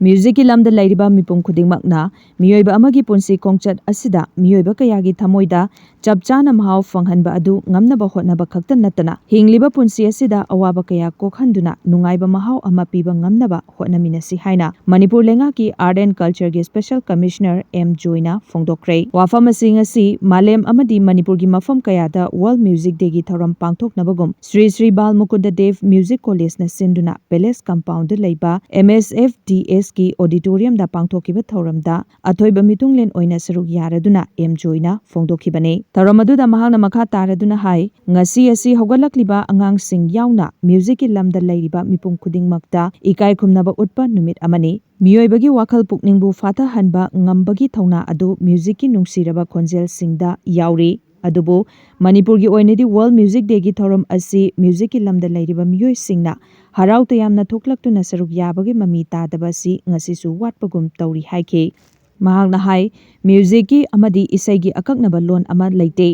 Music ki lamda lairiba mipum khudingmakna miyoiba amagi punsi kongchat asida miyoiba kayagi thamoida chapchana mahau fanghanba adu ngamnaba hotnaba khakta natana hingliba punsi asida awaba kaya kokhanduna nungaiba mahau ama piba ngamnaba hotnaminasi haina Manipur lenga ki Art and Culture gi Special Commissioner M Joina Phongthokhre wafam asing asi malem amadi Manipur gi mafam kayada World Music Day gi thoram pangthoknabagum Shri Balmukunda Music College na sinduna Palace Compound leiba MSFDS ki Auditorium da pangthokhre thoramda athoiba mitunglen oina saruk yaraduna M Joina Phongthokhibane thoramadu da mahangna makha taraduna hai ngasi asi hogalakliba angang sing yauna music ki lamda lairiba mipum khudingmakta ikai khumnaba utpa numit amani miyoibagi wakhal pukningbu fatha hanba ngambagi thongna adu music ki nungsiraba khonjel singda yauri adubu Manipur gi oinedi World Music Day gi thoram asi music ki lamda lairiba miyoi singna harau tayamna thoklaktuna saruk yabagi mami tadaba si ngasisu watpagum tawri haike mahangna hai music ki amadi isai gi akaknaba lon ama leite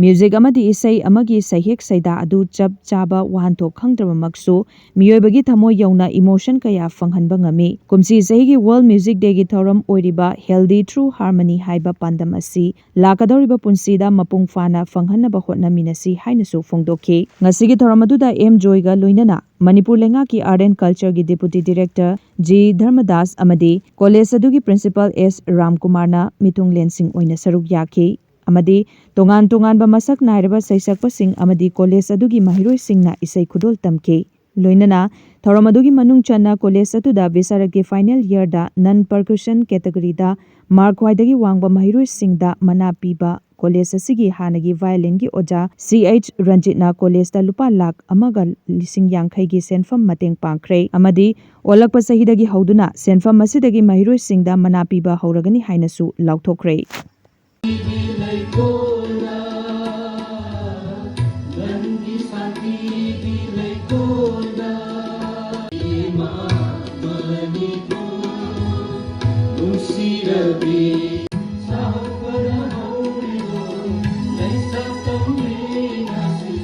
music amadi isai amagi sahek saida adu chap chaba wahanthok khangdraba maksu miyoibagi thamoy yauna emotion kaya fanghanba ngami kumsi sahi gi World Music Day gi thoram oiriba Healthy Through Harmony haiba pandam asi lakadoriba punsida mapung fana fanghanaba hotnaminasi hainasu phongdokhi ngasigi thoram aduda M Joiga loinana Manipur lenga ki Art and Culture gi Deputy Director G Dharmadas amadi College adugi Principal S Ramkumarna mitung lensing oina saruk yakhi amadi tongan ba masak nairaba saisakpasing amadi college adugi mahiroi singna isai khudol tamke loinana thoram adugi manung channa college atuda visaragi final year da non percussion category da mark waidagi wangba mahiroi singda mana piba college asigi hanagi violin gi oja CH Ranjitna college da lupa lakh amaga lising yangkhai gi senfam mateng pangkhre amadi olakpa sahidagi hauduna senfam asidagi mahiroi singda mana piba hauragani hainasu laukthokre